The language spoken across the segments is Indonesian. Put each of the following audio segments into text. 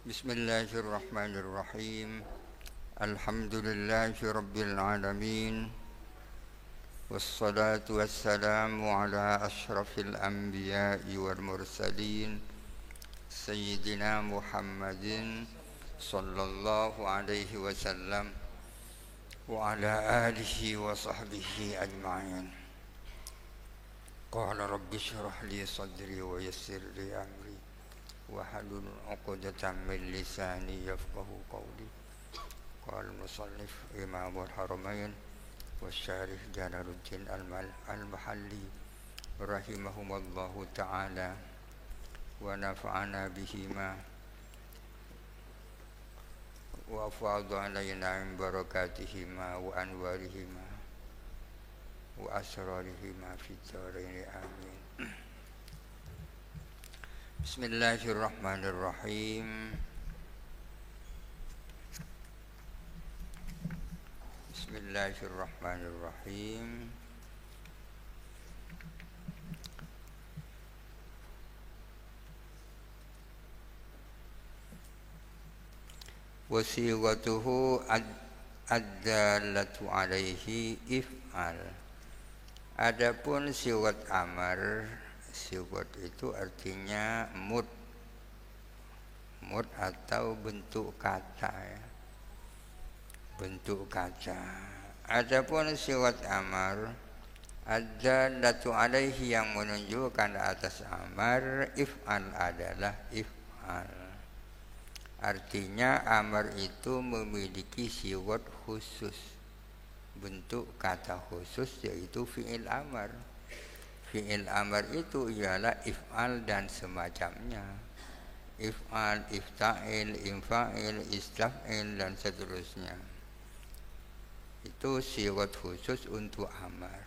Bismillahirrahmanirrahim. Alhamdulillahi rabbil alamin. Wassalatu wassalamu ala ashrafil anbiya'i wal mursalin Sayyidina Muhammadin sallallahu alaihi wasallam wa ala alihi wa sahbihi ajma'in. Qala rabbi shrah li sadri wa yassir li amri wahlul 'uqdatam min lisani yafqahu qawli. Qala musannif Imamul Haramain wasyarih Jalaluddin al-Mahalli rahimahumallahu ta'ala wa nafa'ana bihima wa afadha alaina min barakatihima wa anwarihima wa asrarihima fid dharain amin. Bismillahirrahmanirrahim. Bismillahirrahmanirrahim. Wasiwatuhu ad-dallatu alaihi if'al. Adapun siwat amar, siwat itu artinya mud atau bentuk kata ya. Bentuk kata. Adapun siwat amar ad-dallatu alaihi yang menunjukkan atas amar, if'al adalah if'al. Artinya amar itu memiliki siwat khusus, bentuk kata khusus, yaitu fi'il amar. Fi'il amar itu ialah if'al dan semacamnya. If'al, ifta'il, infa'il, istaf'il dan seterusnya. Itu siwat khusus untuk amar.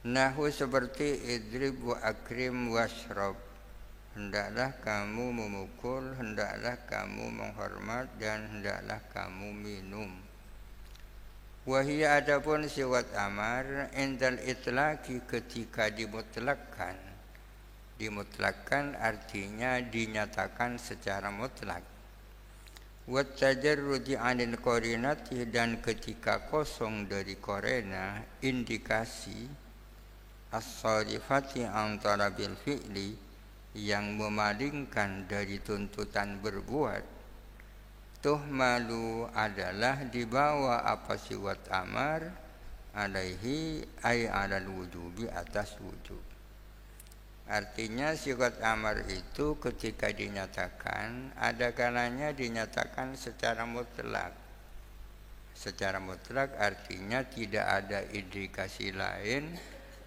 Nahu seperti idrib wa akrim washrab. Hendaklah kamu memukul, hendaklah kamu menghormat, dan hendaklah kamu minum. Wahia adapun siwat amar indal itlaqi ketika dimutlakkan. Dimutlakkan artinya dinyatakan secara mutlak. Wat tajarrudi 'anil qarinati, dan ketika kosong dari qarina, indikasi as-sarifati antara bil fi'li, yang memalingkan dari tuntutan berbuat. Tuhmalu adalah dibawa apa siwat amar alaihi ay alal wujubi, atas wujub. Artinya siwat amar itu ketika dinyatakan, ada kalanya dinyatakan secara mutlak. Secara mutlak artinya tidak ada indikasi lain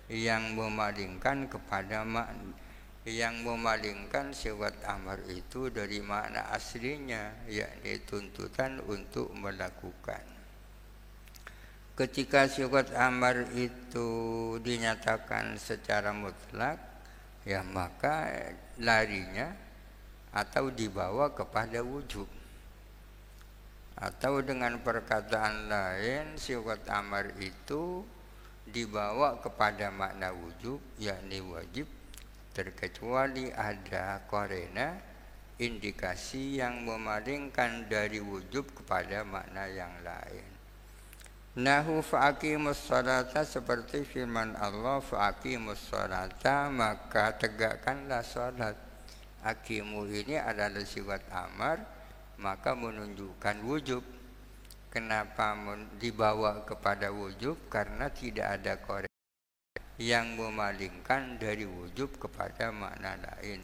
yang memalingkan kepada yang memalingkan siwat amar itu dari makna aslinya, yakni tuntutan untuk melakukan. Ketika siwat amar itu dinyatakan secara mutlak, ya maka larinya atau dibawa kepada wujub. Atau dengan perkataan lain, siwat amar itu dibawa kepada makna wujub, yakni wajib, terkecuali ada qarina, indikasi yang memalingkan dari wujub kepada makna yang lain. Nahu fa'aqimus salata, seperti firman Allah, fa'aqimus salata, maka tegakkanlah salat. Aqimu ini adalah sifat amar, maka menunjukkan wujub. Kenapa dibawa kepada wujub? Karena tidak ada qarina yang memalingkan dari wujub kepada makna lain.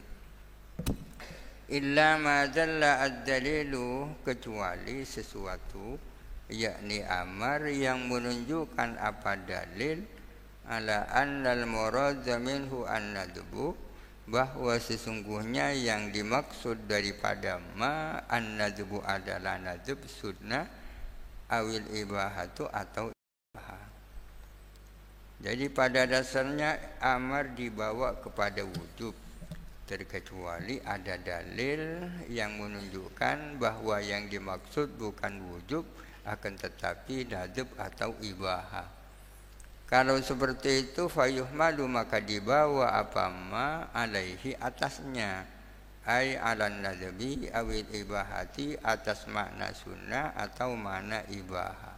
Illa ma dalla ad-dalilu, kecuali sesuatu, yakni amar yang menunjukkan apa dalil, ala annal murada minhu an-nadbu, bahwa sesungguhnya yang dimaksud daripada ma an-nadbu adalah nadb sunnah, awil ibahatu atau ibahah. Jadi pada dasarnya amar dibawa kepada wujub, terkecuali ada dalil yang menunjukkan bahwa yang dimaksud bukan wujub, akan tetapi nadb atau ibahah. Kalau seperti itu, fayuhmalu, maka dibawa apa ma alaihi, atasnya. ay alan nadbi awil ibahati atas makna sunnah atau makna ibaha.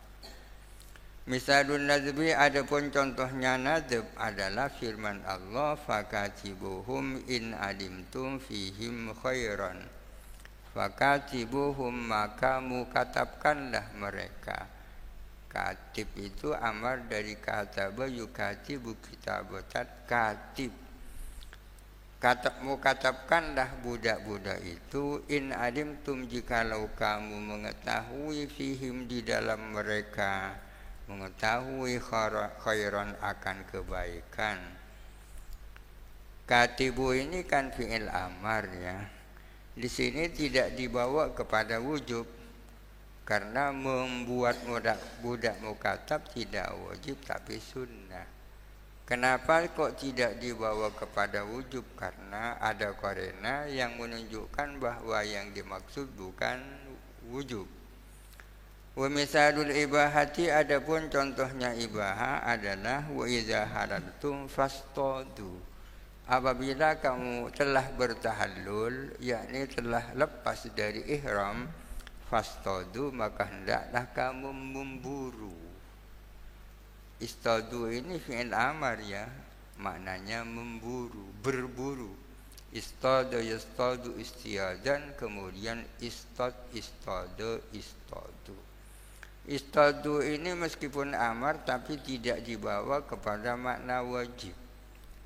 Misalun nadbi adapun contohnya nadb adalah firman Allah fakatibuhum in alimtum fihim khairan. Fakatibuhum maka mukatabkanlah mereka. Katib itu amar dari kataba yukatibu kitabatat katib. Mukatabkanlah budak-budak itu in alimtum jikalau kamu mengetahui fihim di dalam mereka mengetahui khairan akan kebaikan. Katibu ini kan fi'il amar ya. Di sini tidak dibawa kepada wujub karena membuat budak mukatab tidak wajib tapi sunnah. Kenapa kok tidak dibawa kepada wujub? Karena ada qarina yang menunjukkan bahwa yang dimaksud bukan wujub. Wa misalul ibahati adapun contohnya ibaha adalah wa idza halaltum fastadu. Apabila kamu telah bertahallul yakni telah lepas dari ihram fastadu maka hendaklah kamu memburu. Istadu ini fi'il amar ya, maknanya memburu, berburu. Istada yastadu istiadan, kemudian istada istadu. Istadu ini meskipun amar tapi tidak dibawa kepada makna wajib.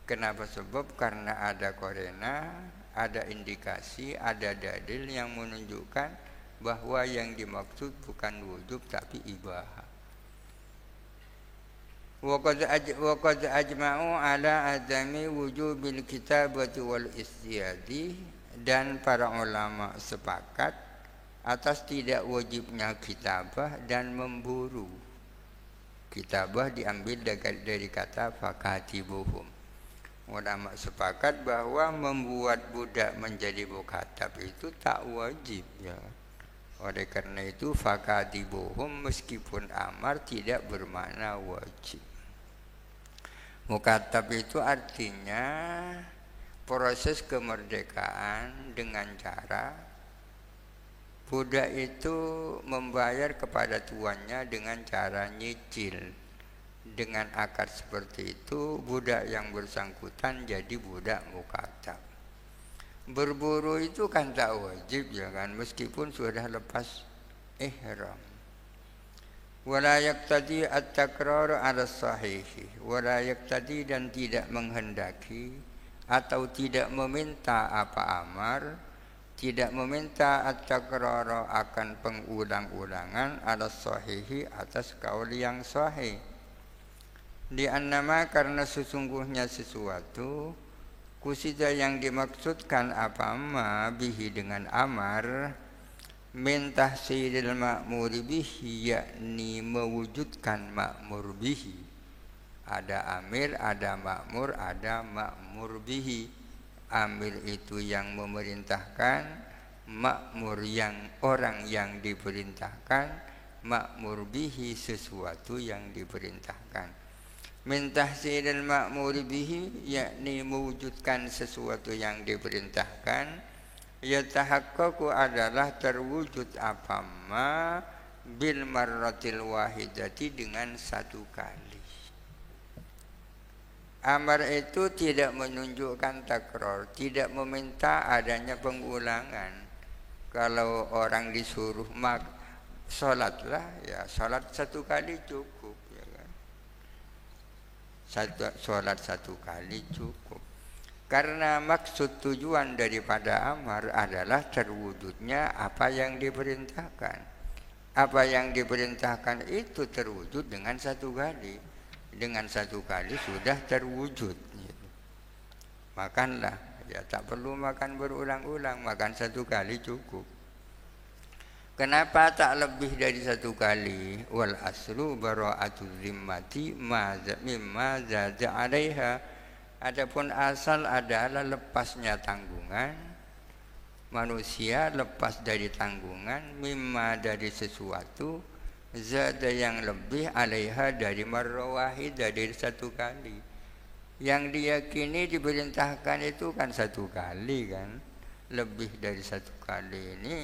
Kenapa? Sebab karena ada qarina, ada indikasi, ada dalil yang menunjukkan bahwa yang dimaksud bukan wujub tapi ibaha. Wa qad ajma'u ala adami wujubil kitabati wal istiyadi, dan para ulama sepakat atas tidak wajibnya kitabah dan memburu. Kitabah diambil dari kata fakatibuhum. Ulama sepakat bahwa membuat budak menjadi mukatab itu tak wajib ya. Oleh karena itu fakatibuhum meskipun amar tidak bermakna wajib. Mukatab itu artinya proses kemerdekaan dengan cara budak itu membayar kepada tuannya dengan cara nyicil. Dengan akad seperti itu budak yang bersangkutan jadi budak mukatab. Berburu itu kan tak wajib ya kan, meskipun sudah lepas ihram. Wala yaqtadi at-takrar 'ala sahihi. Wala yaqtadi dan tidak menghendaki atau tidak meminta apa amar, tidak meminta at-takrar akan pengulang-ulangan 'ala sahihi atas kaul yang sahih. Di annama karena sesungguhnya sesuatu kusida yang dimaksudkan apa ma bihi dengan amar min tahsilil ma'muri bihi yakni mewujudkan ma'mur bihi. Ada amir, ada ma'mur, ada ma'mur bihi. Amir itu yang memerintahkan, ma'mur yang orang yang diperintahkan, ma'mur bihi sesuatu yang diperintahkan. Min tahsilil ma'muri bihi yakni mewujudkan sesuatu yang diperintahkan, yatahaqqaqu adalah terwujud apa ma bil marratil wahidati dengan satu kali. Amar itu tidak menunjukkan takror, tidak meminta adanya pengulangan. Kalau orang disuruh sholatlah, ya sholat satu kali cukup. Sholat satu kali cukup. Karena maksud tujuan daripada amar adalah terwujudnya apa yang diperintahkan. Apa yang diperintahkan itu terwujud dengan satu kali. Dengan satu kali sudah terwujud. Makanlah, ya tak perlu makan berulang-ulang, makan satu kali cukup. Kenapa tak lebih dari satu kali? Wal aslu bara'atul zimmati mimma zada 'alaiha. Adapun asal adalah lepasnya tanggungan. Manusia lepas dari tanggungan mimma dari sesuatu zada yang lebih 'alaiha dari marra wahidah dari satu kali. Yang diyakini diperintahkan itu kan satu kali kan. lebih dari satu kali ini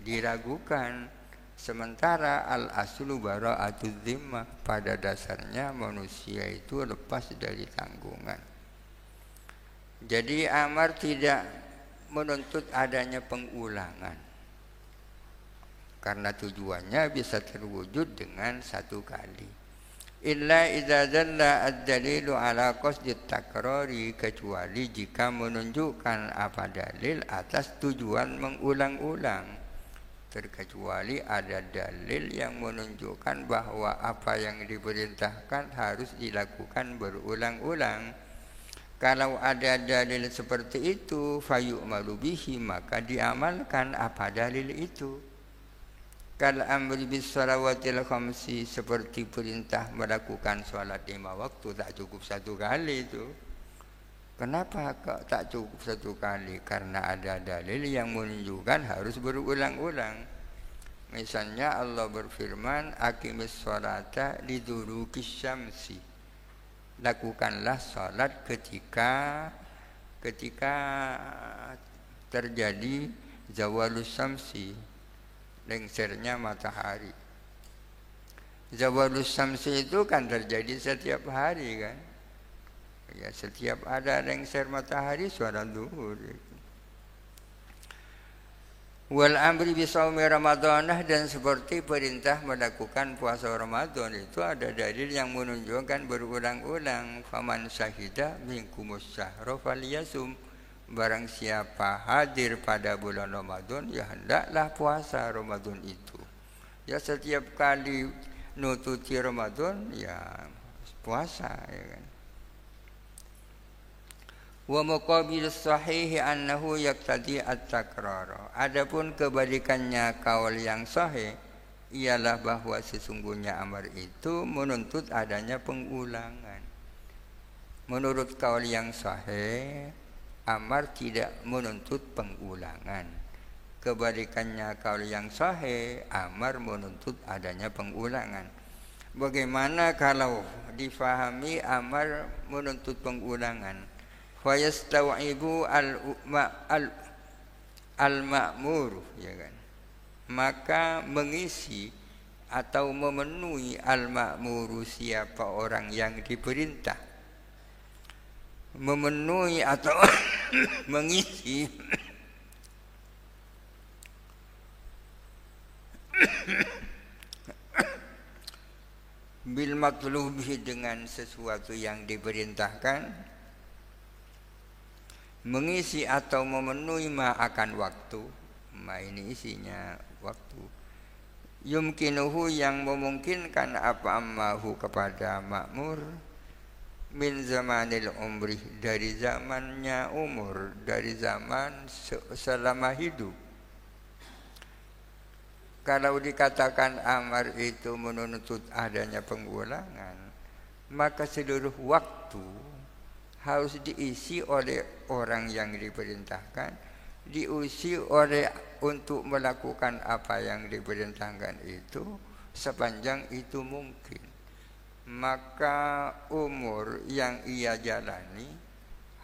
diragukan. Sementara al-aslu bara'atul zimmah, pada dasarnya manusia itu lepas dari tanggungan. Jadi amar tidak menuntut adanya pengulangan, karena tujuannya bisa terwujud dengan satu kali. Illa idza dalla ad-dalilu ala qasdi takrari, kecuali jika menunjukkan apa dalil atas tujuan mengulang-ulang. Terkecuali ada dalil yang menunjukkan bahwa apa yang diperintahkan harus dilakukan berulang-ulang. Kalau ada dalil seperti itu, fayu'malu bihi, maka diamalkan apa dalil itu. Kal amri bis salawatil khamsi, seperti perintah melakukan sholat 5 waktu, tak cukup satu kali itu. Kenapa kok tak cukup satu kali? Karena ada dalil yang menunjukkan harus berulang-ulang. Misalnya Allah berfirman, aqimis sholata liduluki syamsi, lakukanlah sholat ketika terjadi zawalus syamsi, lengsernya matahari. Zawalus syamsi itu kan terjadi setiap hari kan. Ya, setiap ada lengser matahari sholat zuhur. Wal amri bisaumi ramadhanah, dan seperti perintah melakukan puasa Ramadan itu ada dalil yang menunjukkan berulang-ulang. Faman syahida minkumus syahra falyasum, barang siapa hadir pada bulan Ramadan, ya hendaklah puasa Ramadan itu. Ya, setiap kali nututi Ramadan ya puasa, ya kan. Wa muqabilus sahih annahu yaqtadi at-takrar. Adapun kebalikannya kaul yang sahih ialah bahwa sesungguhnya amar itu menuntut adanya pengulangan. Menurut kaul yang sahih, amar tidak menuntut pengulangan. Kebalikannya kaul yang sahih, amar menuntut adanya pengulangan. Bagaimana kalau difahami amar menuntut pengulangan? Fayastawibu al-ma'mur, ya kan, maka mengisi atau memenuhi al-ma'muru, siapa orang yang diperintah, memenuhi atau mengisi bil matlubi, dengan sesuatu yang diperintahkan, mengisi atau memenuhi ma akan waktu. Ma ini isinya waktu. Yumkinuhu, yang memungkinkan apa ammahu kepada makmur, min zamanil umri, dari zamannya umur, dari zaman selama hidup. Kalau dikatakan amar itu menuntut adanya pengulangan, maka seluruh waktu harus diisi oleh orang yang diperintahkan, diisi oleh untuk melakukan apa yang diperintahkan itu sepanjang itu mungkin. Maka umur yang ia jalani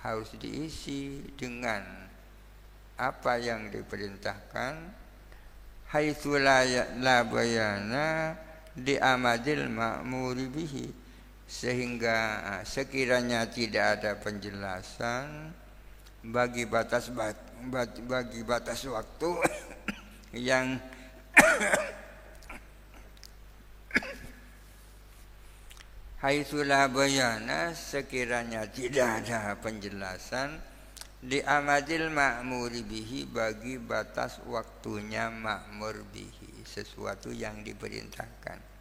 harus diisi dengan apa yang diperintahkan, haitsu la bayana di amadil ma'muri bihi, sehingga sekiranya tidak ada penjelasan bagi batas waktu yang haitsu la bayana, sekiranya tidak ada penjelasan di amadil ma'muri bihi, bagi batas waktunya ma'mur bihi, sesuatu yang diperintahkan.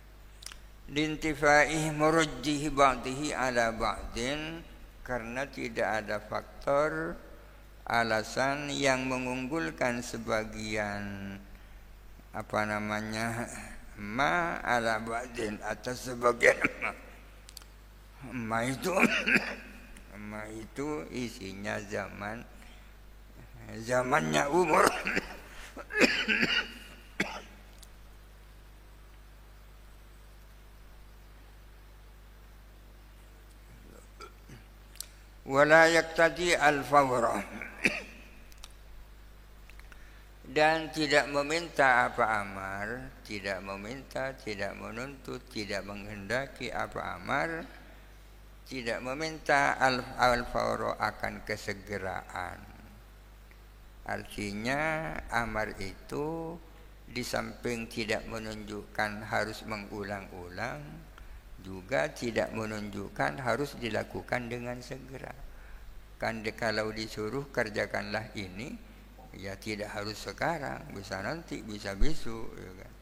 Lintifai murajjih ba'dihi ala ba'din, karena tidak ada faktor alasan yang mengunggulkan sebagian ma ala ba'din atas sebagian ma itu isinya zamannya umur. Wala yaqtadi al-fawra, dan tidak meminta apa amar, tidak meminta, tidak menuntut, tidak menghendaki apa amar, tidak meminta al-fawro akan kesegeraan. Artinya amar itu di samping tidak menunjukkan harus mengulang-ulang, juga tidak menunjukkan harus dilakukan dengan segera. Kan kalau disuruh kerjakanlah ini, ya tidak harus sekarang, bisa nanti, bisa besok, ya kan.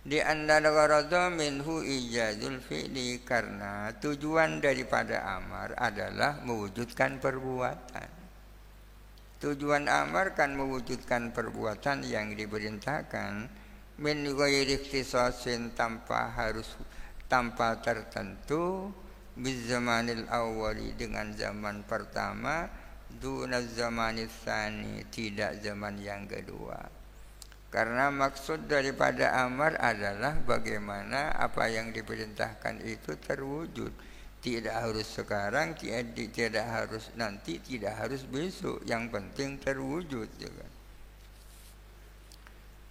Di antara gharada minhu ijazul fi'li, karena tujuan daripada amar adalah mewujudkan perbuatan. Tujuan amar kan mewujudkan perbuatan yang diperintahkan, min ghairi ikhtisasin, tanpa tertentu, bizamanil awwali, dengan zaman pertama, duna zamanil tsani, tidak zaman yang kedua. Karena maksud daripada amar adalah bagaimana apa yang diperintahkan itu terwujud. Tidak harus sekarang, tidak harus nanti, tidak harus besok. Yang penting terwujud.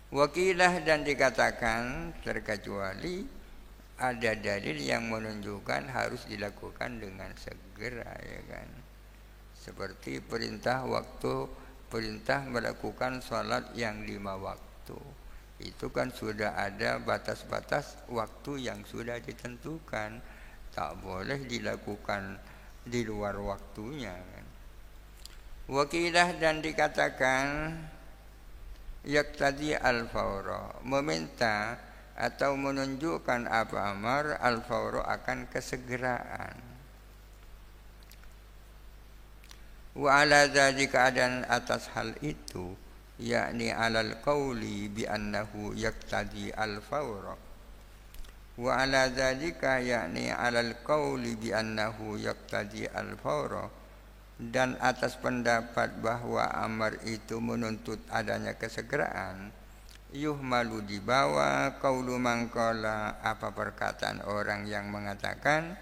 Wakilah, dan dikatakan terkecuali ada dalil yang menunjukkan harus dilakukan dengan segera, ya kan. Seperti perintah melakukan sholat yang 5 waktu. Itu kan sudah ada batas-batas waktu yang sudah ditentukan, tak boleh dilakukan di luar waktunya, kan. Wakilah, dan dikatakan yaktadi al-fawra, meminta atau menunjukkan apa amar, al-fawra akan kesegeraan. Wa ala dzalika, dan atas hal itu, yakni alal qauli bi annahu yaqtadi al-fawra. Wa ala dzalika, yakni alal qauli bi annahu yaqtadi al-fawra, dan atas pendapat bahwa amar itu menuntut adanya kesegeraan, yuhmalu, dibawa, qaulu man qala, apa perkataan orang yang mengatakan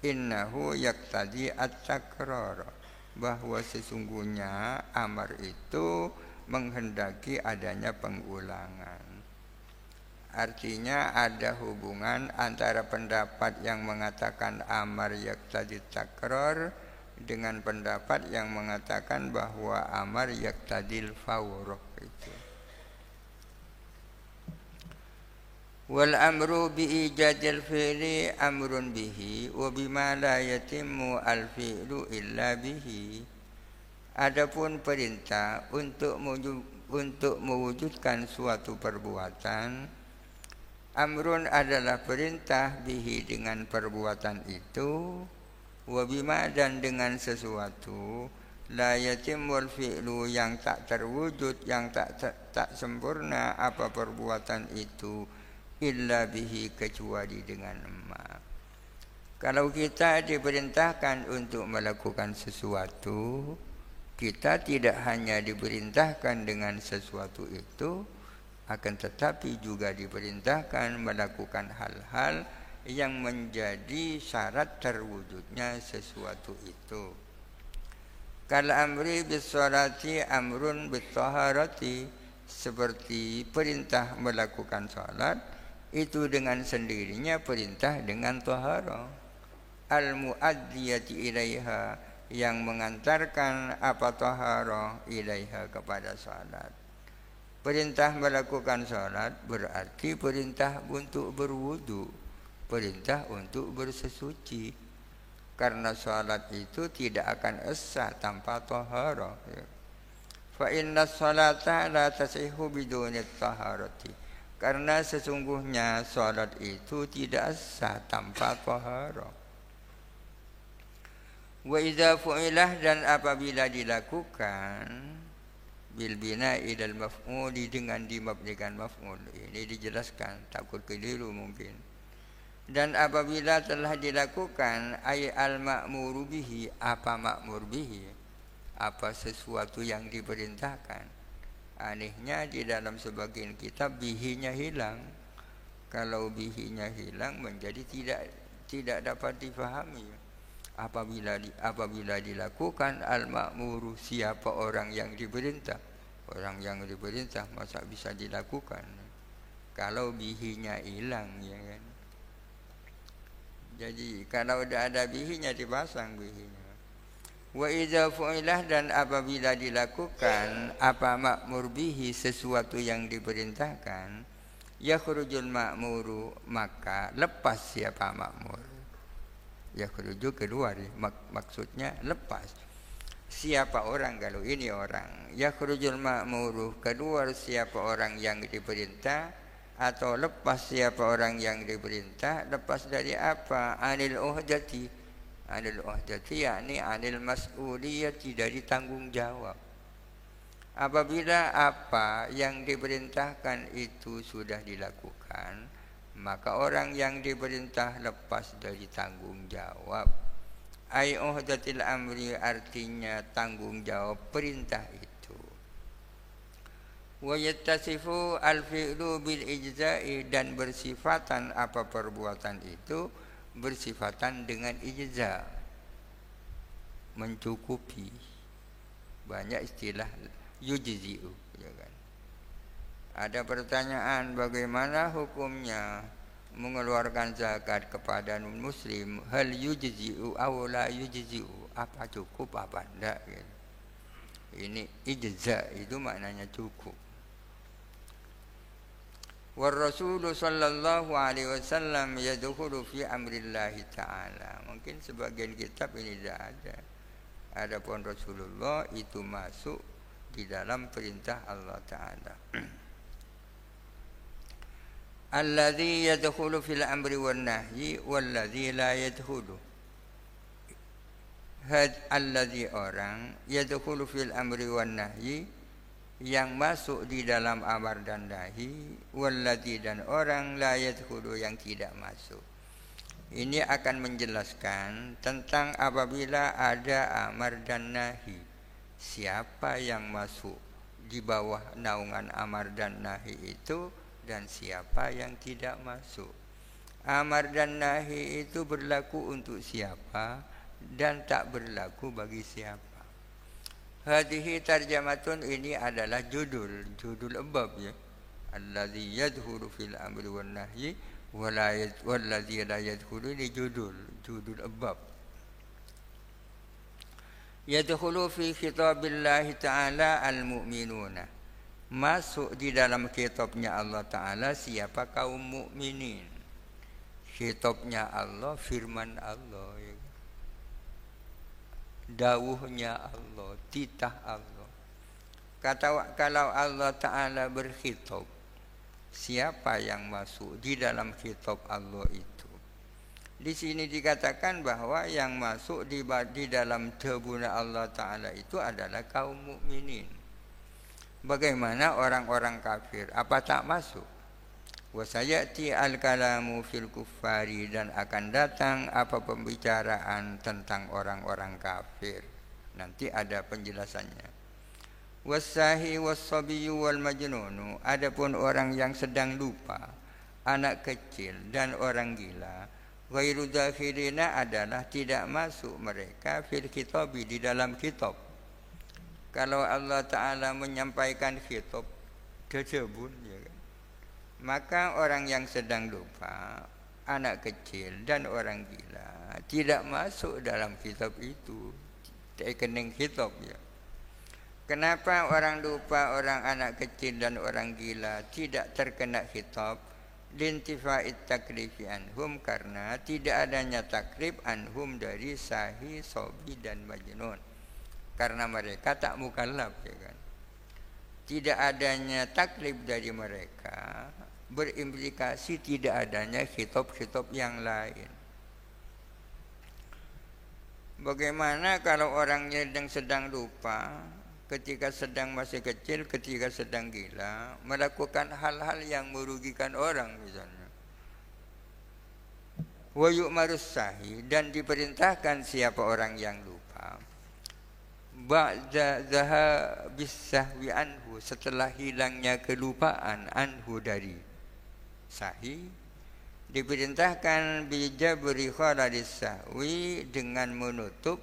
innahu yaqtadi at-takrar, bahwa sesungguhnya amar itu menghendaki adanya pengulangan. Artinya ada hubungan antara pendapat yang mengatakan amar yaqtadi takrar dengan pendapat yang mengatakan bahwa amar yaqtadil fawr itu. Wal amru bi ijadil fi'li amrun bihi wa bima la yatimmu al fi'lu illa bihi. Adapun perintah untuk mewujudkan suatu perbuatan, amrun adalah perintah bihi, dengan perbuatan itu, wa bima, dan dengan sesuatu, la yatimul fi'lu, yang tak terwujud, yang tak sempurna apa perbuatan itu, illa bihi, kecuali dengan ma. Kalau kita diperintahkan untuk melakukan sesuatu, kita tidak hanya diperintahkan dengan sesuatu itu, akan tetapi juga diperintahkan melakukan hal-hal yang menjadi syarat terwujudnya sesuatu itu. Kal amri bis sholati amrun bit taharati, seperti perintah melakukan salat itu dengan sendirinya perintah dengan taharah. Al muaddiyati ilaiha, yang mengantarkan apa taharah ilaiha, kepada salat. Perintah melakukan salat berarti perintah untuk berwudu, perintah untuk bersesuci, karena salat itu tidak akan sah tanpa taharah. Fa inna salata la tasihhu biduni taharati, karena sesungguhnya salat itu tidak sah tanpa taharah. Wa idza fu'ilah, dan apabila dilakukan bil bina'i dal maf'uli, dengan dimabnikan maf'ul. Ini dijelaskan, takut keliru mungkin. Dan apabila telah dilakukan ay al ma'muru bihi, apa ma'mur bihi, apa sesuatu yang diperintahkan. Anehnya di dalam sebagian kitab bihinya hilang. Kalau bihinya hilang menjadi tidak dapat difahami. Apabila dilakukan al-ma'muru, siapa orang yang diperintah, Orang yang diperintah masa bisa dilakukan kalau bihinya hilang, ya kan? Jadi kalau udah ada bihinya dipasang bihinya. Wa idza fu'ilah, dan apabila dilakukan apa ma'mur bihi, sesuatu yang diperintahkan, yakhrujul ma'muru, maka lepas siapa makmur. Yakhruju keluar, maksudnya lepas. Siapa orang, kalau ini orang. Yakhrujul ma'muru, keluar siapa orang yang diperintah, atau lepas siapa orang yang diperintah. Lepas dari apa? Anil uhdati. Anil uhdati yakni anil mas'uliyati, dari tanggung jawab. Apabila apa yang diperintahkan itu sudah dilakukan, maka orang yang diperintah lepas dari tanggung jawab. Ai uhdatil amri, artinya tanggung jawab perintah itu. Wa yattasifu al-fi'lu bil ijza'i, dan bersifatan apa perbuatan itu bersifatan dengan ijza, mencukupi. Banyak istilah yujzi'u, ya kan? Ada pertanyaan, bagaimana hukumnya mengeluarkan zakat kepada non muslim? Hal yujzi'u aw la yujzi'u, apa cukup apa enggak, gitu. Ini ijza, itu maknanya cukup. Wa Rasulullah sallallahu alaihi wasallam yadkhulu fi amrillahi ta'ala. Mungkin sebagian kitab ini tidak ada. Adapun Rasulullah itu masuk di dalam perintah Allah Ta'ala. Alladzi yadkhulu fil amri wan nahyi walladzi la yadkhulu. Alladzi, orang, yadkhulu fil amri wan nahyi, yang masuk di dalam amar dan nahi, walladzi, dan orang, la yadkhulu, yang tidak masuk. Ini akan menjelaskan tentang apabila ada amar dan nahi, siapa yang masuk di bawah naungan amar dan nahi itu, dan siapa yang tidak masuk. Amar dan nahi itu berlaku untuk siapa dan tak berlaku bagi siapa. Hadhihi tarjamatun, ini adalah judul bab, ya. Alladzi yadkhulu fil amri wan nahyi walladzi la yadkhulu, ini judul bab. Yadkhulu fi khitabillahi ta'ala al-mu'minuna, masuk di dalam kitabnya Allah Ta'ala siapa? Kaum mukminin. Kitabnya Allah, firman Allah, ya. Dawuhnya Allah, titah Allah. Kalau Allah Ta'ala berkhitab, siapa yang masuk di dalam kitab Allah itu? Di sini dikatakan bahwa yang masuk di dalam tabuna Allah Ta'ala itu adalah kaum mukminin. Bagaimana orang-orang kafir? Apa tak masuk? Wasayati al-kalamu fil kuffari, dan akan datang apa pembicaraan tentang orang-orang kafir. Nanti ada penjelasannya. Wasahi wassabiyu wal majnunu, adapun orang yang sedang lupa, anak kecil dan orang gila, ghairu dakhilina, adalah tidak masuk mereka fil khitabi, di dalam kitab. Kalau Allah Ta'ala menyampaikan khitab tersebut, ya kan? Maka orang yang sedang lupa, anak kecil dan orang gila tidak masuk dalam kitab itu, rekening kitab, ya. Kenapa orang lupa, orang anak kecil dan orang gila tidak terkena kitab? Lintifa'it taklifi anhum, karena tidak adanya taklif anhum dari sahi, sobi dan majnun, karena mereka tak mukallaf, ya kan? Tidak adanya taklif dari mereka berimplikasi tidak adanya khitab-khitab yang lain. Bagaimana kalau orangnya yang sedang lupa, ketika sedang masih kecil, ketika sedang gila, melakukan hal-hal yang merugikan orang, misalnya. Wa yu'marus sahi, dan diperintahkan siapa orang yang lupa, ba'da dhahabis sahwi anhu, setelah hilangnya kelupaan, anhu dari sahi, diperintahkan bijabri khaladis sahwi, dengan menutup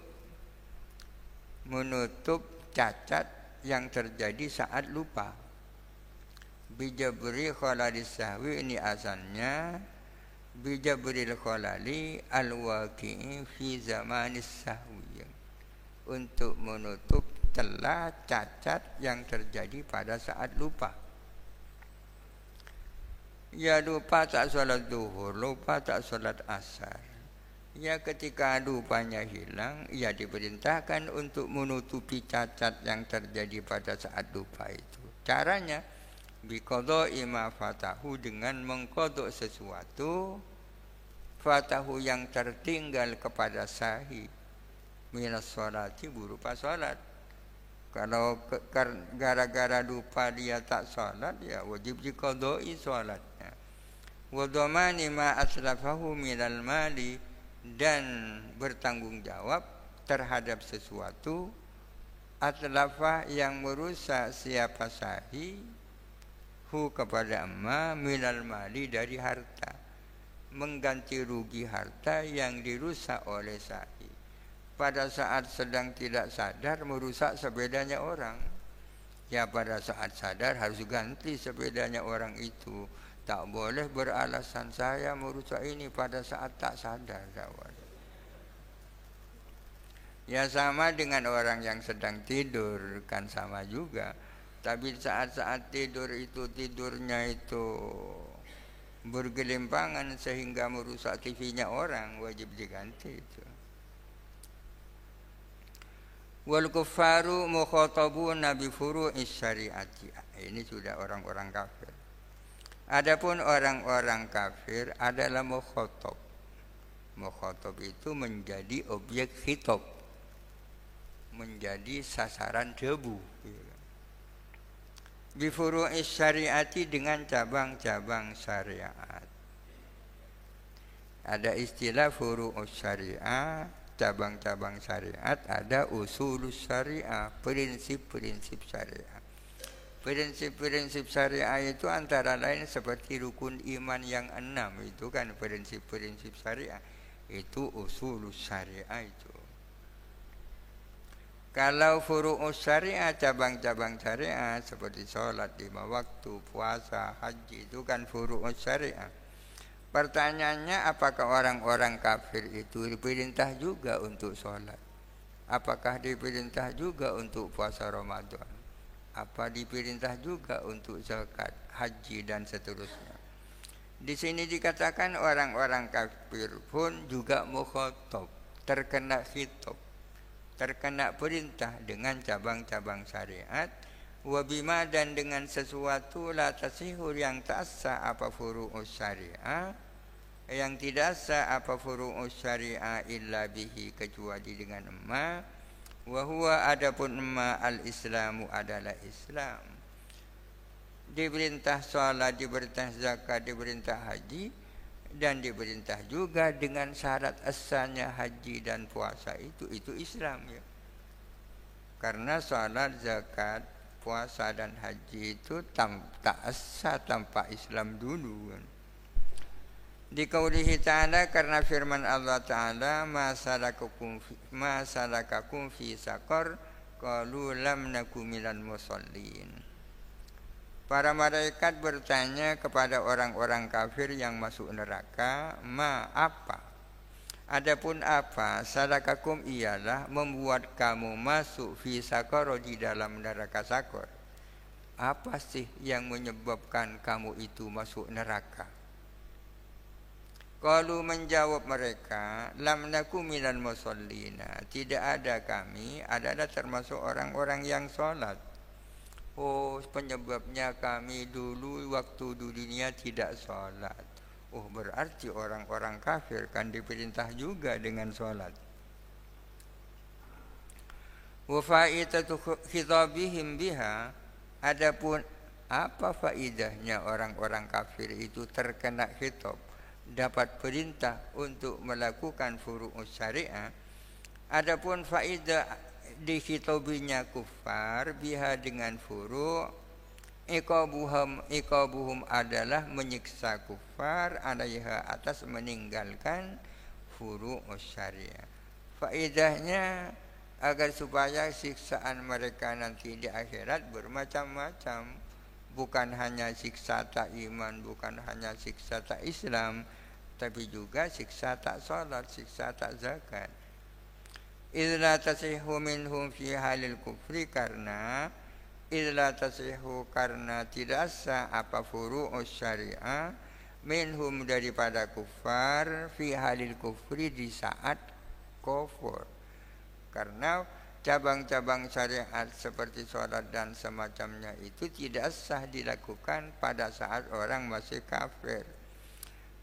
cacat yang terjadi saat lupa. Bijabri khalalis sahwi ini asalnya bijabril khalali al-waqi'i fi zamanis sahwi, untuk menutup celah cacat yang terjadi pada saat lupa. Ya lupa tak sholat duhur, lupa tak sholat asar. Ya ketika lupanya hilang, ya diperintahkan untuk menutupi cacat yang terjadi pada saat lupa itu. Caranya biqadha'i ma fatahu, dengan mengkodok sesuatu fatahu yang tertinggal kepada sahih minas sholati, berupa sholat. Kalau gara-gara lupa dia tak sholat, ya wajib diqadha'i sholatnya. Wa dhamani ma aslafahu minal mali, dan bertanggung jawab terhadap sesuatu atlafah yang merusak siapa sahih hu kepada amma minal mali, dari harta, mengganti rugi harta yang dirusak oleh sahih pada saat sedang tidak sadar merusak sepedanya orang. Ya pada saat sadar harus ganti sepedanya orang itu. Tak boleh beralasan saya merusak ini pada saat tak sadar. Ya sama dengan orang yang sedang tidur, kan sama juga. Tapi saat-saat tidur itu, tidurnya itu bergelimpangan sehingga merusak TV-nya orang, wajib diganti itu. Wal kuffaru mukhatabuna bi furu'is syari'ati. Ini sudah orang-orang kafir. Adapun orang-orang kafir adalah mukhatab. Mukhatab itu menjadi objek khitab, menjadi sasaran debu. Bi furu'is syari'ati, dengan cabang-cabang syariat. Ada istilah furu'us syari'ah, cabang-cabang syariat, ada usulus syariah, prinsip-prinsip syariah. Prinsip-prinsip syariah itu antara lain seperti rukun iman yang 6, itu kan prinsip-prinsip syariah. Itu usulus syariah itu. Kalau furu'us syariah, cabang-cabang syariah seperti sholat 5 waktu, puasa, haji, itu kan furu'us syariah. Pertanyaannya, apakah orang-orang kafir itu diperintah juga untuk sholat? Apakah diperintah juga untuk puasa Ramadan? Apa diperintah juga untuk zakat, haji, dan seterusnya? Di sini dikatakan orang-orang kafir pun juga mukhatab, terkena khitab, terkena perintah dengan cabang-cabang syariat. Wabima, dan dengan sesuatu la tasihur, yang tak sah apa furu'us syariah, yang tidak sah apa furu'us syariah illa bihi, kecuali dengan emma. Wa huwa, adapun emma al-islamu adalah Islam. Diperintah salat, diperintah zakat, diperintah haji, dan diperintah juga dengan syarat asalnya haji dan puasa itu Islam ya. Karena salat, zakat, puasa dan haji itu tak asa tanpa Islam dulu kan. Di qaulihi ta'ala, karena firman Allah Ta'ala, ma salakakum fi saqar qalu lam naku minal musallin. Para malaikat bertanya kepada orang-orang kafir yang masuk neraka, ma, apa? Adapun apa, salakakum ialah membuat kamu masuk fi saqar, di dalam neraka saqar. Apa sih yang menyebabkan kamu itu masuk neraka? Qalu, menjawab mereka, lam naku minal musallina, tidak ada kami adalah termasuk orang-orang yang sholat. Oh, penyebabnya kami dulu waktu dunia tidak sholat. Oh, berarti orang-orang kafir kan diperintah juga dengan sholat. Wa fa'idatu khitabihim biha, adapun apa faidahnya orang-orang kafir itu terkena khitab, dapat perintah untuk melakukan furu'us syariah. Adapun faidah dikhitabinya kufar biha dengan furu', iqabuhum adalah menyiksa kufar alaiha, atas meninggalkan furu'us syariah. Faidahnya agar supaya siksaan mereka nanti di akhirat bermacam-macam, bukan hanya siksa tak iman, bukan hanya siksa tak Islam, tapi juga siksa tak salat, siksa tak zakat. Idza tasihu minhum fi halil kufri, karena idza tasihu, karena tidak sah apa furu'us syariah minhum daripada kufar fi halil kufri di saat kufur. Karena cabang-cabang syariat seperti sholat dan semacamnya itu tidak sah dilakukan pada saat orang masih kafir.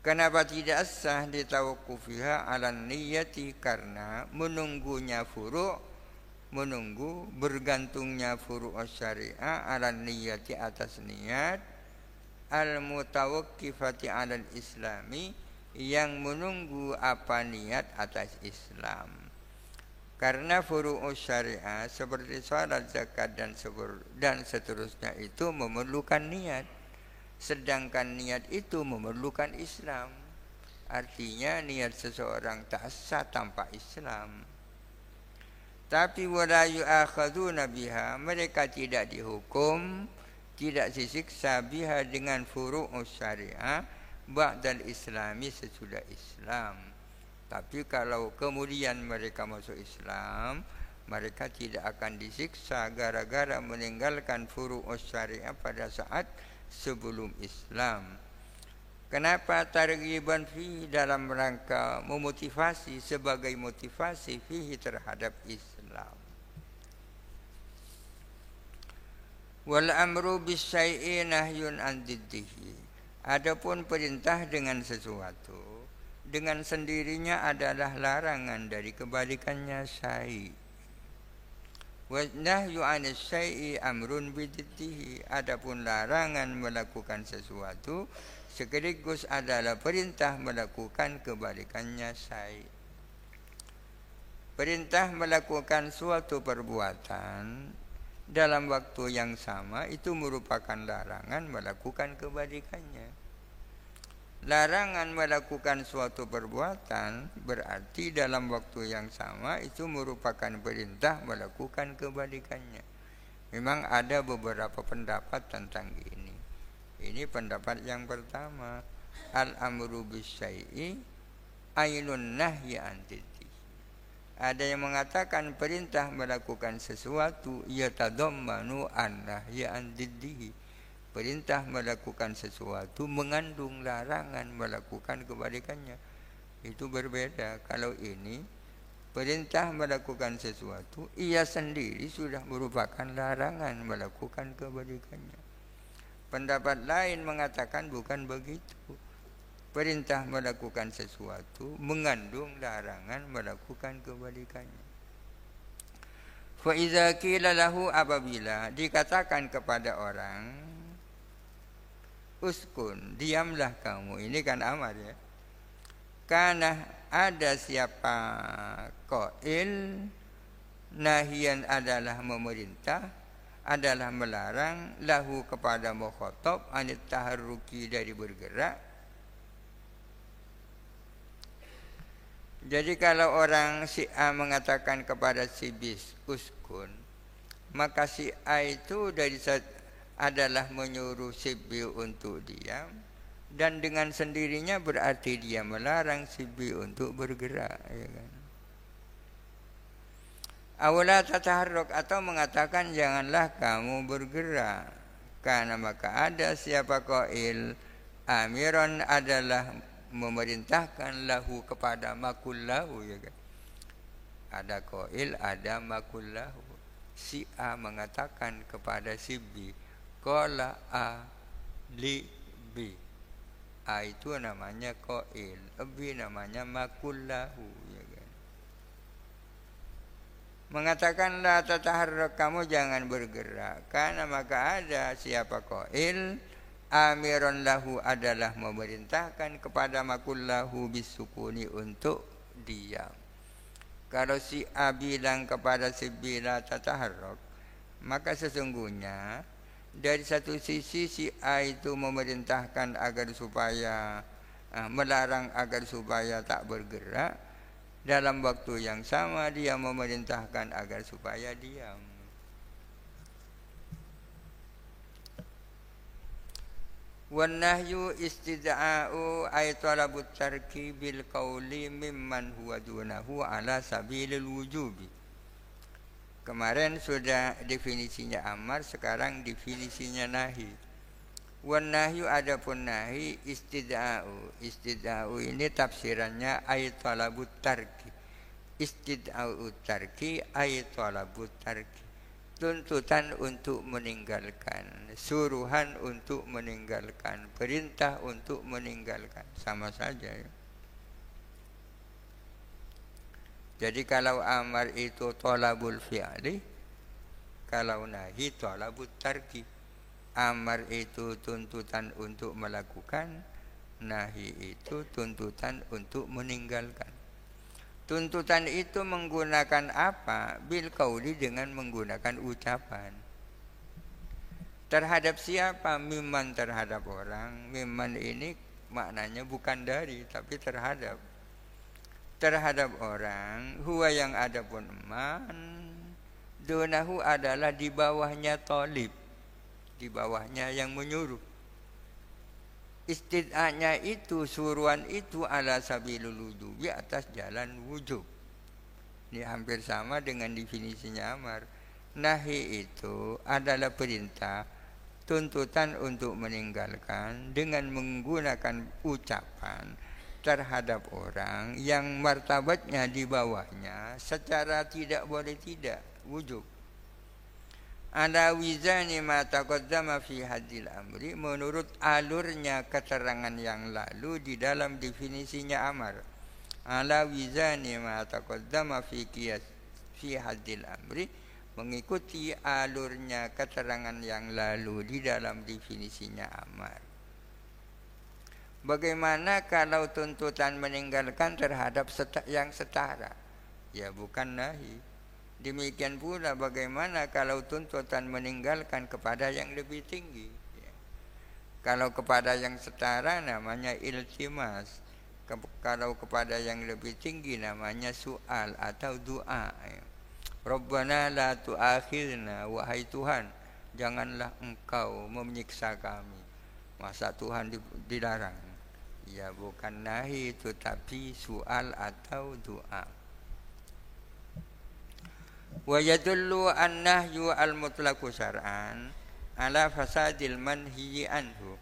Kenapa tidak sah ditawakkufiha ala niyati? Karena menunggunya furu', menunggu bergantungnya furu' syariah ala niyati, atas niat, al mutawakkifati ala islami, yang menunggu apa niat atas Islam. Karena furu' syariah seperti salat, zakat dan seterusnya itu memerlukan niat. Sedangkan niat itu memerlukan Islam. Artinya niat seseorang tak sah tanpa Islam. Tapi wala yu'akhadzuna biha, mereka tidak dihukum, tidak disiksa biha dengan furu'us syariah ba'dal islami, sesudah Islam. Tapi kalau kemudian mereka masuk Islam, mereka tidak akan disiksa gara-gara meninggalkan furu'us syariah pada saat sebelum Islam. Kenapa? Targhiban fi, dalam rangka memotivasi, sebagai motivasi fihi, terhadap Islam. Wal amru bisyai'i nahyun an diddihi. Adapun perintah dengan sesuatu dengan sendirinya adalah larangan dari kebalikannya syai'. Wa nahyu 'anil syai'i amrun bididdihi. Adapun larangan melakukan sesuatu sekaligus adalah perintah melakukan kebalikannya syai'. Perintah melakukan suatu perbuatan dalam waktu yang sama itu merupakan larangan melakukan kebalikannya. Larangan melakukan suatu perbuatan berarti dalam waktu yang sama itu merupakan perintah melakukan kebalikannya. Memang ada beberapa pendapat tentang ini. Ini pendapat yang pertama, al-amru bisyai'i ainun nahyi an diddihi. Ada yang mengatakan perintah melakukan sesuatu yatadammanu an-nahyi an diddihi. Perintah melakukan sesuatu mengandung larangan melakukan kebalikannya. Itu berbeda. Kalau ini perintah melakukan sesuatu, ia sendiri sudah merupakan larangan melakukan kebalikannya. Pendapat lain mengatakan bukan begitu. Perintah melakukan sesuatu mengandung larangan melakukan kebalikannya. Fa iza qila lahu, apabila dikatakan kepada orang, uskun, diamlah kamu, ini kan amar ya. Karena ada siapa qail, nahian adalah memerintah, adalah melarang, lahu kepada mukhatab, anit taharruki, dari bergerak. Jadi kalau orang si A mengatakan kepada si B uskun, maka si A itu adalah menyuruh si B untuk diam, dan dengan sendirinya berarti dia melarang si B untuk bergerak, ya kan? Awala tataharruk, atau mengatakan janganlah kamu bergerak, karena maka ada siapa qail, amiran adalah memerintahkan, lahu kepada makullahu, ya kan? Ada qail, ada makullahu. Si A mengatakan kepada si B, qala A li B. A itu namanya qail, B namanya makullahu, ya kan? Mengatakan la tataharrak, kamu jangan bergerak, karena maka ada siapa qail, amiron lahu adalah memerintahkan kepada makullahu bisukuni, untuk diam. Kalau si A bilang kepada si B la tataharrak, maka sesungguhnya dari satu sisi si A itu memerintahkan agar supaya melarang agar supaya tak bergerak, dalam waktu yang sama dia memerintahkan agar supaya diam. Wan nahyu istida'u ay talabut tarki bil qauli mimman huwa dunahu ala sabilil wujubi. Kemarin sudah definisinya amar, sekarang definisinya nahi. Wan nahyu adapun nahi istida'u. Istida'u ini tafsirannya ay talabut tarki. Istida'u tarki ay talabut tarki. Tuntutan untuk meninggalkan, suruhan untuk meninggalkan, perintah untuk meninggalkan, sama saja ya. Jadi kalau amar itu tolabul fi'li, kalau nahi tolabut tarki. Amar itu tuntutan untuk melakukan, nahi itu tuntutan untuk meninggalkan. Tuntutan itu menggunakan apa? Bil qauli, dengan menggunakan ucapan. Terhadap siapa? Mimman, terhadap orang. Mimman ini maknanya bukan dari, tapi terhadap. Terhadap orang. Huwa yang adapun man. Dunahu adalah di bawahnya tolib. Di bawahnya yang menyuruh. Istid'anya itu, suruhan itu ala sabilul wujubi, atas jalan wujub. Ini hampir sama dengan definisinya amar. Nahi itu adalah perintah, tuntutan untuk meninggalkan dengan menggunakan ucapan terhadap orang yang martabatnya di bawahnya secara tidak boleh tidak, wujub. Ala wizani ma taqaddama fi hadil amri, menurut alurnya keterangan yang lalu di dalam definisinya amar. Ala wizani ma taqaddama fi qiyas fi hadil amri, mengikuti alurnya keterangan yang lalu di dalam definisinya amar. Bagaimana kalau tuntutan meninggalkan terhadap yang setara? Ya bukan nahi. Demikian pula bagaimana kalau tuntutan meninggalkan kepada yang lebih tinggi. Ya. Kalau kepada yang setara namanya iltimas. Kalau kepada yang lebih tinggi namanya soal atau doa. Ya. Rabbana la tu'akhirna, wahai Tuhan, janganlah engkau menyiksa kami. Masa Tuhan dilarang? Ya bukan nahi, tetapi soal atau doa. Wa yadullu an-nahyu al-mutlaqu syar'an ala fasadil manhi anhu,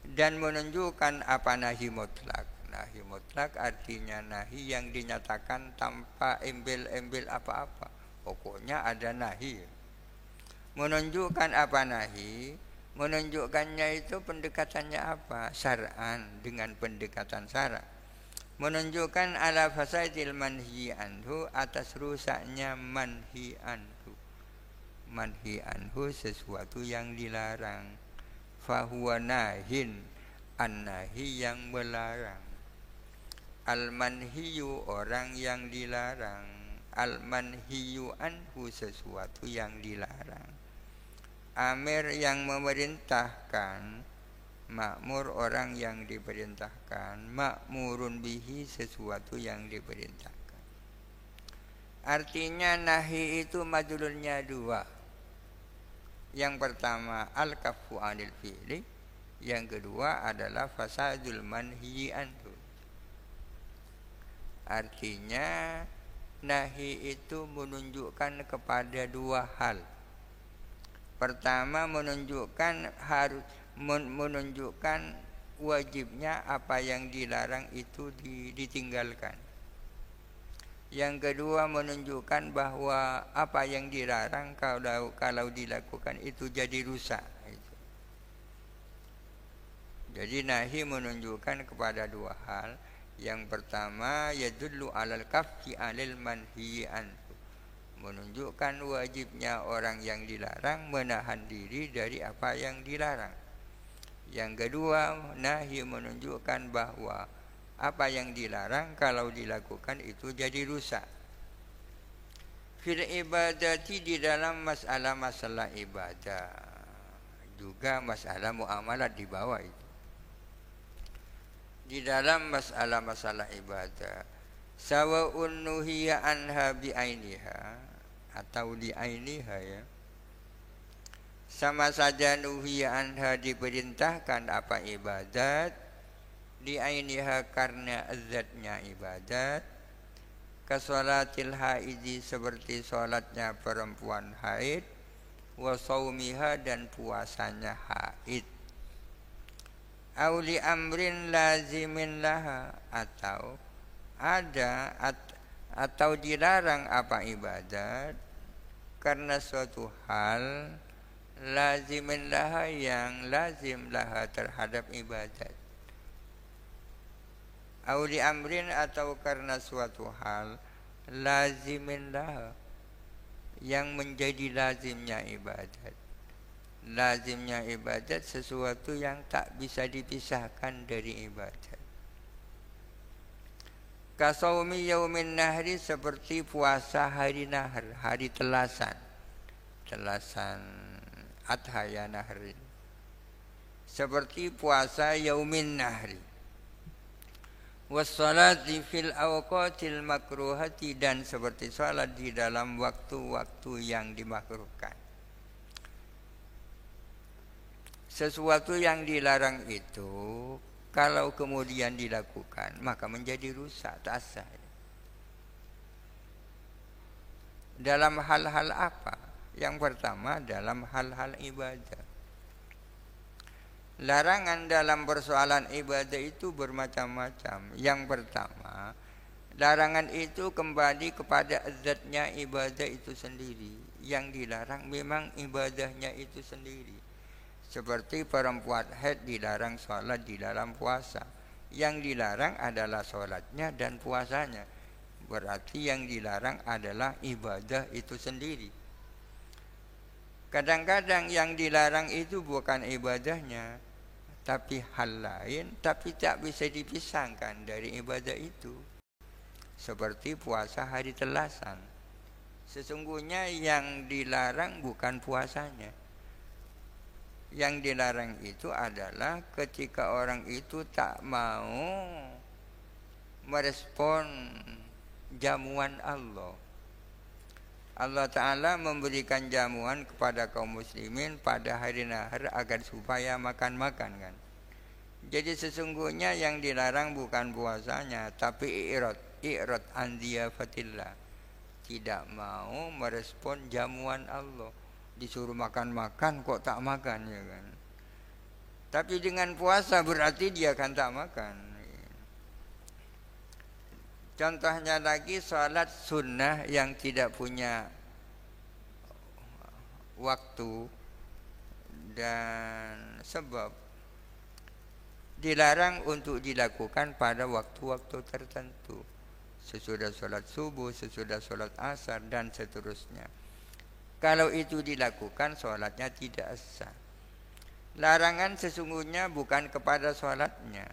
dan menunjukkan apa nahi mutlak. Nahi mutlak artinya nahi yang dinyatakan tanpa embel-embel apa-apa. Pokoknya ada nahi. Menunjukkan apa nahi? Menunjukkannya itu pendekatannya apa? Syar'an, dengan pendekatan syara'. Menunjukkan ala fasadil manhi anhu, atas rusaknya manhi anhu. Manhi anhu sesuatu yang dilarang. Fahuwa nahin, an-nahi yang melarang. Al-manhiyu orang yang dilarang. Al-manhiyu anhu sesuatu yang dilarang. Amir yang memerintahkan, makmur orang yang diperintahkan, makmurun bihi sesuatu yang diperintahkan. Artinya nahi itu madlulnya dua. Yang pertama al-kaffu anil fi'li, yang kedua adalah fasadul manhi anhu. Artinya nahi itu menunjukkan kepada dua hal. Pertama menunjukkan wajibnya apa yang dilarang itu ditinggalkan. Yang kedua menunjukkan bahwa apa yang dilarang kalau dilakukan itu jadi rusak. Jadi nahi menunjukkan kepada dua hal. Yang pertama yadullu alal kaffi alil manhi anhu, menunjukkan wajibnya orang yang dilarang menahan diri dari apa yang dilarang. Yang kedua, nahi menunjukkan bahwa apa yang dilarang kalau dilakukan itu jadi rusak. Fil ibadati, di dalam masalah-masalah ibadah, juga masalah muamalat di bawah itu. Di dalam masalah-masalah ibadah, Sawa'un nuhiya anha bi'ainiha atau di ainiha ya. Sama saja nuhiya anha diperintahkan apa ibadat, di ainiha karena zatnya ibadat, kasolatil haidi seperti sholatnya perempuan haid, wa saumiha dan puasanya haid. Auli amrin lazimin laha atau atau dilarang apa ibadat karena suatu hal lazimin laha yang lazim laha terhadap ibadat. Auli amrin atau karena suatu hal lazimin laha yang menjadi lazimnya ibadat. Lazimnya ibadat sesuatu yang tak bisa dipisahkan dari ibadat. Kasaumi yaumin nahri seperti puasa hari nahar, hari telasan. Telasan adhaya nahri. Seperti puasa yaumin nahri. Wassalati fil awqatil makruhati dan seperti salat di dalam waktu-waktu yang dimakruhkan. Sesuatu yang dilarang itu kalau kemudian dilakukan maka menjadi rusak, tak sah. Dalam hal-hal apa? Yang pertama dalam hal-hal ibadah. Larangan dalam persoalan ibadah itu bermacam-macam. Yang pertama, larangan itu kembali kepada zatnya ibadah itu sendiri. Yang dilarang memang ibadahnya itu sendiri. Seperti perempuan haid dilarang sholat di dalam puasa. Yang dilarang adalah sholatnya dan puasanya. Berarti yang dilarang adalah ibadah itu sendiri. Kadang-kadang yang dilarang itu bukan ibadahnya, tapi hal lain, tapi tak bisa dipisahkan dari ibadah itu. Seperti puasa hari telasan. Sesungguhnya yang dilarang bukan puasanya. Yang dilarang itu adalah ketika orang itu tak mau merespon jamuan Allah. Allah Ta'ala memberikan jamuan kepada kaum muslimin pada hari nahar agar supaya makan-makan kan. Jadi sesungguhnya yang dilarang bukan puasanya, tapi i'rad an diyafatillah. Tidak mau merespon jamuan Allah. Disuruh makan-makan kok tak makan ya kan. Tapi dengan puasa berarti dia kan tak makan. Contohnya lagi salat sunnah yang tidak punya waktu dan sebab dilarang untuk dilakukan pada waktu-waktu tertentu. Sesudah salat subuh, sesudah salat asar dan seterusnya. Kalau itu dilakukan salatnya tidak sah. Larangan sesungguhnya bukan kepada salatnya,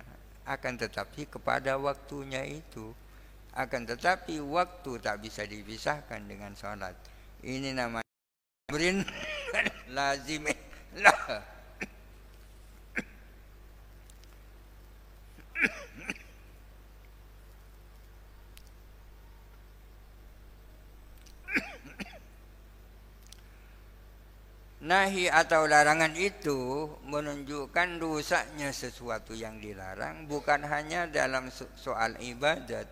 akan tetapi kepada waktunya itu. Akan tetapi waktu tak bisa dipisahkan dengan salat. Ini namanya amrin lazim lah. Nahi atau larangan itu menunjukkan rusaknya sesuatu yang dilarang bukan hanya dalam soal ibadat,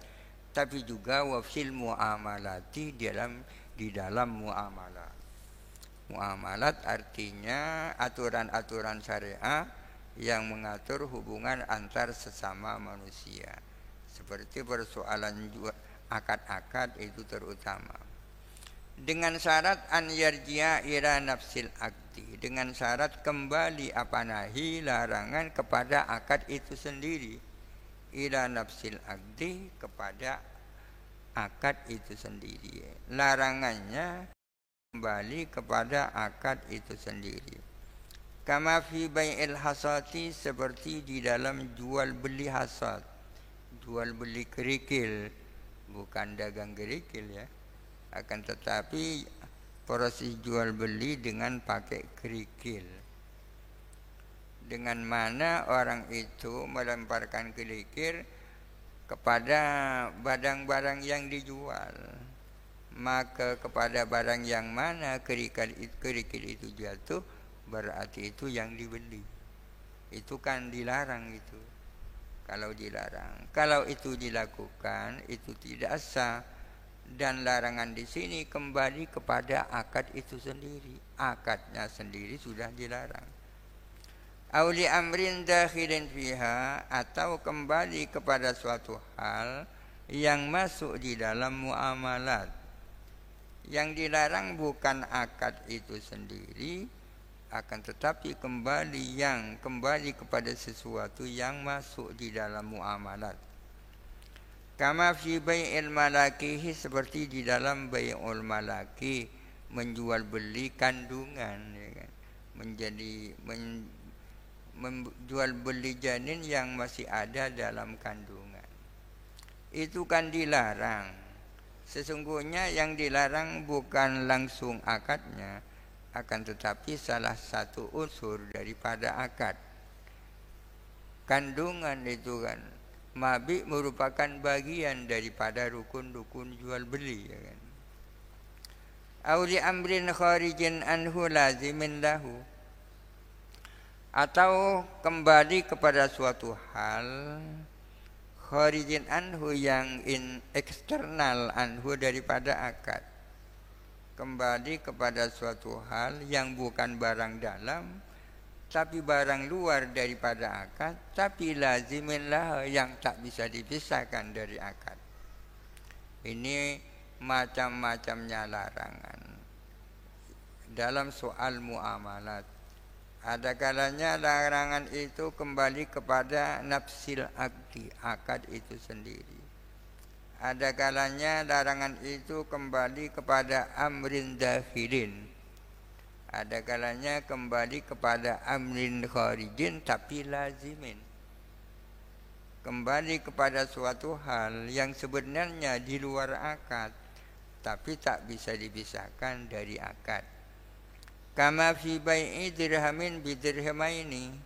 tapi juga wafil muamalati di dalam muamalat. Muamalat artinya aturan-aturan syariah yang mengatur hubungan antar sesama manusia. Seperti persoalan akad-akad itu terutama. Dengan syarat an yarji'a ila nafsil akdi, dengan syarat kembali apa nahi larangan kepada akad itu sendiri. Ila nafsil akdi, kepada akad itu sendiri. Larangannya kembali kepada akad itu sendiri. Kama fi bai'il hasati, seperti di dalam jual beli hasad. Jual beli kerikil, bukan dagang kerikil ya. Akan tetapi proses jual beli dengan pakai kerikil. Dengan mana orang itu melemparkan kerikil kepada barang-barang yang dijual. Maka kepada barang yang mana kerikil itu jatuh, berarti itu yang dibeli. Itu kan dilarang itu. Kalau dilarang, kalau itu dilakukan itu tidak sah. Dan larangan di sini kembali kepada akad itu sendiri. Akadnya sendiri sudah dilarang. Auli amrin dakhilin fiha, atau kembali kepada suatu hal yang masuk di dalam muamalat. Yang dilarang bukan akad itu sendiri, akan tetapi kembali kepada sesuatu yang masuk di dalam muamalat. Kama fi bai'il malaki, seperti di dalam bai'ul malaki, menjual beli kandungan, ya kan? Menjual beli janin yang masih ada dalam kandungan. Itu kan dilarang. Sesungguhnya yang dilarang bukan langsung akadnya, akan tetapi salah satu unsur daripada akad. Kandungan itu kan, mabik merupakan bagian daripada rukun-rukun jual beli, ya kan. Auli amrin kharijin anhu lazimin lahu, atau kembali kepada suatu hal kharijin anhu yang eksternal anhu daripada akad. Kembali kepada suatu hal yang bukan barang dalam, tapi barang luar daripada akad, tapi lazimin lah, yang tak bisa dipisahkan dari akad. Ini macam-macamnya larangan dalam soal muamalat. Ada kalanya larangan itu kembali kepada nafsil akdi, akad itu sendiri. Ada kalanya larangan itu kembali kepada amrin dakhilin. Ada kalanya kembali kepada amrin kharijin tapi lazimin. Kembali kepada suatu hal yang sebenarnya di luar akad, tapi tak bisa dipisahkan dari akad. Kama fi bai'i dirhamin bidirhamaini,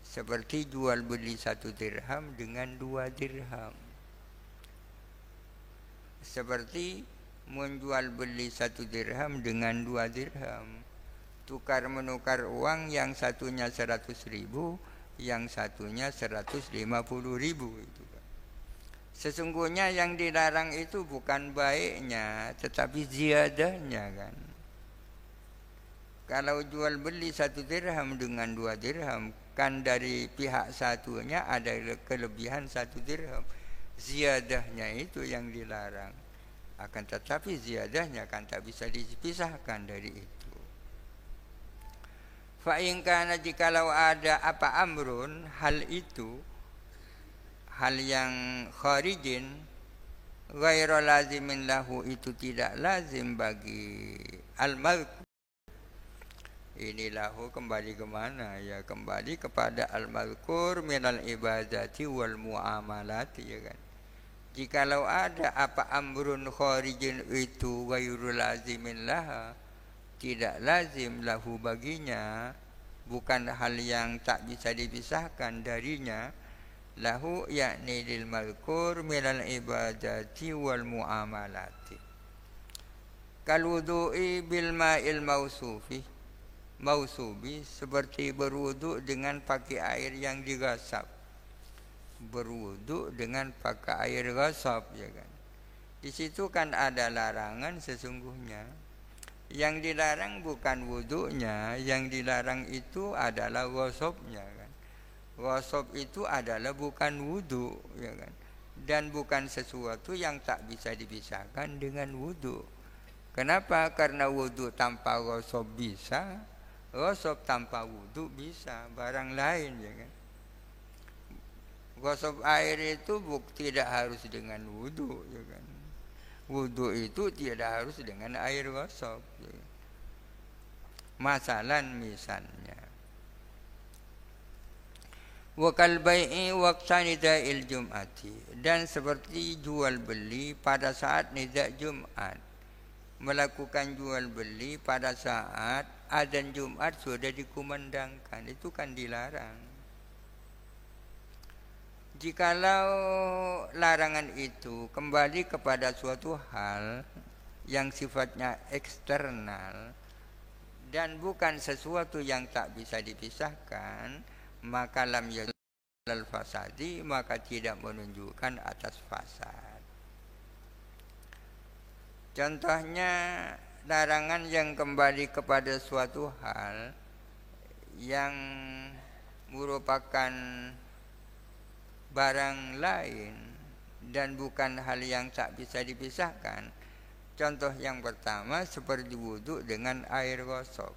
seperti jual beli 1 dirham dengan 2 dirham. Seperti menjual beli 1 dirham dengan 2 dirham. Tukar menukar uang, yang satunya 100.000, yang satunya 150.000 itu. Sesungguhnya yang dilarang itu bukan baiknya, tetapi ziyadahnya kan. Kalau jual beli 1 dirham dengan 2 dirham, kan dari pihak satunya ada kelebihan 1 dirham. Ziyadahnya itu yang dilarang. Akan tetapi ziyadahnya kan tak bisa dipisahkan dari itu. Fa'in kana, jikalau ada apa amrun, hal itu, hal yang kharijin, ghairu lazimin lahu, itu tidak lazim bagi al-madhkur. Ini lahu kembali ke mana? Ya kembali kepada al-madhkur minal ibadati wal muamalati, ya kan. Jikalau ada apa amrun kharijin itu ghairu lazimin laha, tidak lazim lahu baginya, bukan hal yang tak bisa dipisahkan darinya, lahu yakni lil madhkur minal ibadati wal muamalati. Kal wudu'i bil ma'il mausubi, seperti berwudu dengan pakai air yang digasap. Berwudu dengan pakai air gasap, ya kan. Di situ kan ada larangan sesungguhnya. Yang dilarang bukan wudunya, yang dilarang itu adalah ghasabnya kan. Ghasab itu adalah bukan wudu, ya kan. Dan bukan sesuatu yang tak bisa dipisahkan dengan wudu. Kenapa? Karena wudu tanpa ghasab bisa, ghasab tanpa wudu bisa, barang lain, ya kan. Ghasab air itu tidak harus dengan wudu, ya kan. Wudu itu tidak harus dengan air ghasab, ya. Masalan misalnya, wa kal bai'i waqta nida'il jum'ati, dan seperti jual beli pada saat nida' Jumat. Melakukan jual beli pada saat adzan Jumat sudah dikumandangkan, itu kan dilarang. Jikalau larangan itu kembali kepada suatu hal yang sifatnya eksternal dan bukan sesuatu yang tak bisa dipisahkan, maka lam yadul fasadi, maka tidak menunjukkan atas fasad. Contohnya larangan yang kembali kepada suatu hal yang merupakan barang lain dan bukan hal yang tak bisa dipisahkan. Contoh yang pertama seperti wudhu dengan air gosok.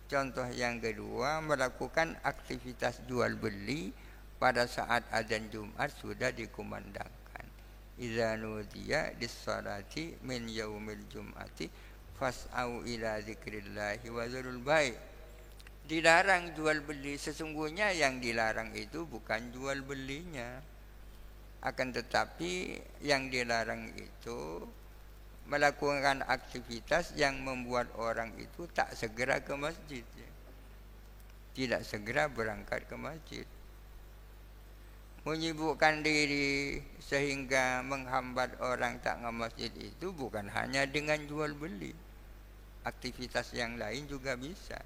Contoh yang kedua melakukan aktivitas jual beli pada saat adzan Jumat sudah dikumandangkan. Idza nudiya lis-salati min yaumil jum'ati fas'au ila dzikrillahi wa dzarul bai'. Dilarang jual beli, sesungguhnya yang dilarang itu bukan jual belinya. Akan tetapi yang dilarang itu melakukan aktivitas yang membuat orang itu tak segera ke masjid, tidak segera berangkat ke masjid, menyibukkan diri sehingga menghambat orang tak ke masjid. Itu bukan hanya dengan jual beli, aktivitas yang lain juga bisa.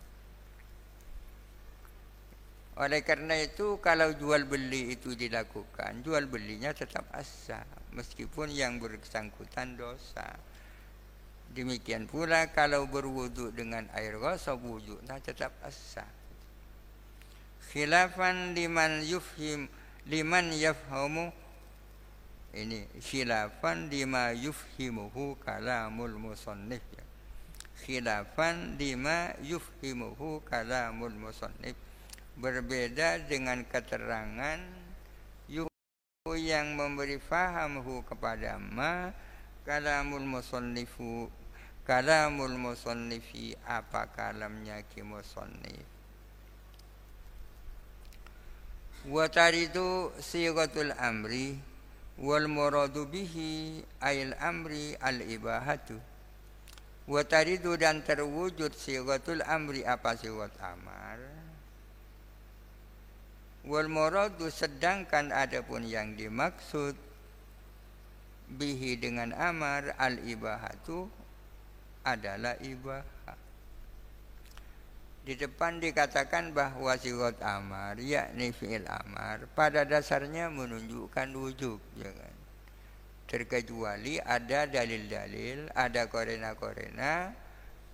Oleh karena itu kalau jual beli itu dilakukan, jual belinya tetap sah meskipun yang bersangkutan dosa. Demikian pula kalau berwudu dengan air gosok, wudunya tetap sah. Khilafan liman yafhamu, ini khilafan lima yufhimuhu kalamul musannif. Khilafan lima yufhimuhu kalamul musannif, berbeda dengan keterangan yang memberi fahamhu kepada ma kalamul musannifi, apa kalamnya ki musannif. Wa taridu sighatul amri wal muradu bihi ayil amri al ibahatu. Wa taridu, dan terwujud sighatul amri, apa sighat amar. Wal muradu, sedangkan adapun yang dimaksud bihi dengan amar, al ibahatu, adalah ibahah. Di depan dikatakan bahwa sighat amar, yakni fi'il amar, pada dasarnya menunjukkan wujub, jangan. Terkecuali ada dalil-dalil, ada korena-korena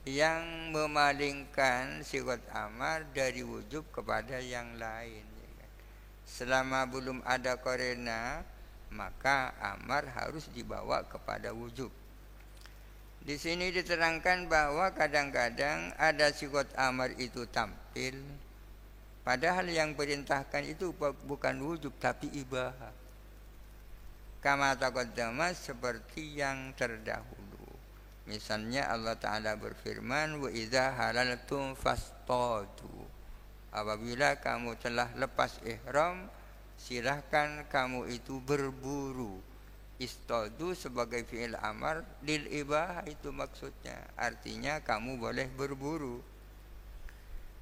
yang memalingkan sighat amar dari wujub kepada yang lain. Selama belum ada korena, maka amar harus dibawa kepada wujub. Di sini diterangkan bahwa kadang-kadang ada sighat amar itu tampil, padahal yang perintahkan itu bukan wujub tapi ibahah. Kama taqaddama, seperti yang terdahulu. Misalnya Allah Ta'ala berfirman, wa idza halaltum fastadu. Apabila kamu telah lepas ihram, silahkan kamu itu berburu. Istadu sebagai fi'il amar lil ibah, itu maksudnya, artinya kamu boleh berburu.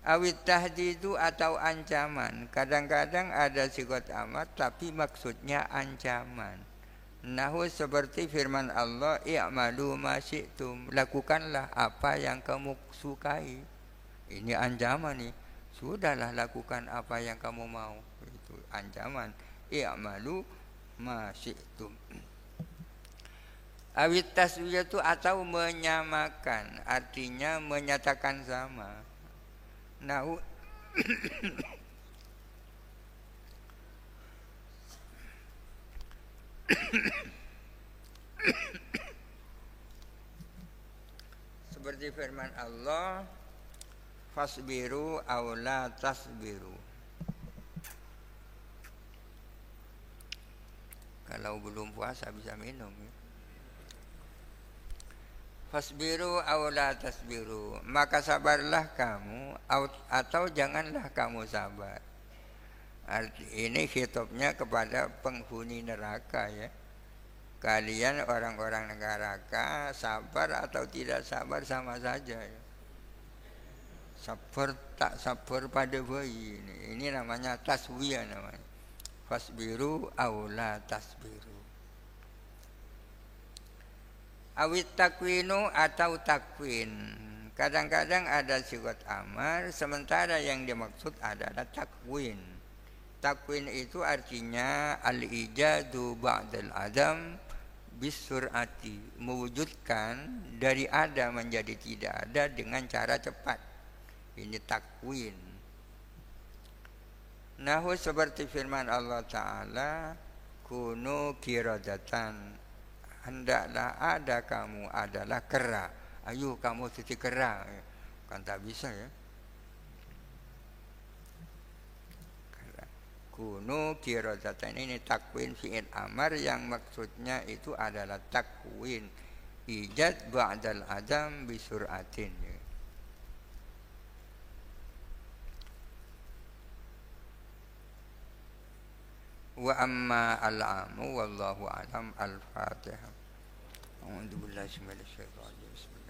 Awit tahdidu, atau ancaman. Kadang-kadang ada sighat amar tapi maksudnya ancaman. Nahu, seperti firman Allah, i'malu ma syi'tum, lakukanlah apa yang kamu sukai. Ini ancaman nih. Sudahlah, lakukan apa yang kamu mau. Itu ancaman. I'malu ma syi'tum. Awit taswiyatu, atau menyamakan, artinya menyatakan sama. Nahu seperti firman Allah, fasbiru aw la tasbiru. Kalau belum puasa bisa minum ya. Fasbiru aw la tasbiru, maka sabarlah kamu atau janganlah kamu sabar. Ini khitabnya kepada penghuni neraka ya. Kalian orang-orang neraka, sabar atau tidak sabar sama saja ya. Sabar tak sabar pada bayi ini namanya taswiyah namanya. fasbiru aw la tasbiru. Awit takwinu atau takwin. Kadang-kadang ada sigat amar, sementara yang dimaksud adalah takwin. Takwin itu artinya al-ijadu ba'dal adam bisur'ati, mewujudkan dari ada menjadi tidak ada dengan cara cepat. Ini takwin. Nahu seperti firman Allah Ta'ala, kunu kiradatan, hendaklah ada kamu adalah kera. Ayo kamu jadi kera. Kan tak bisa ya. Kunu kiradatan ini takwin fi'il amar yang maksudnya itu adalah takwin ijad ba'dal adam bisur'atin. Wa amma al-amu wallahu alam. Al-Fatihah. A'udzu billahi minasyaitonir rajim.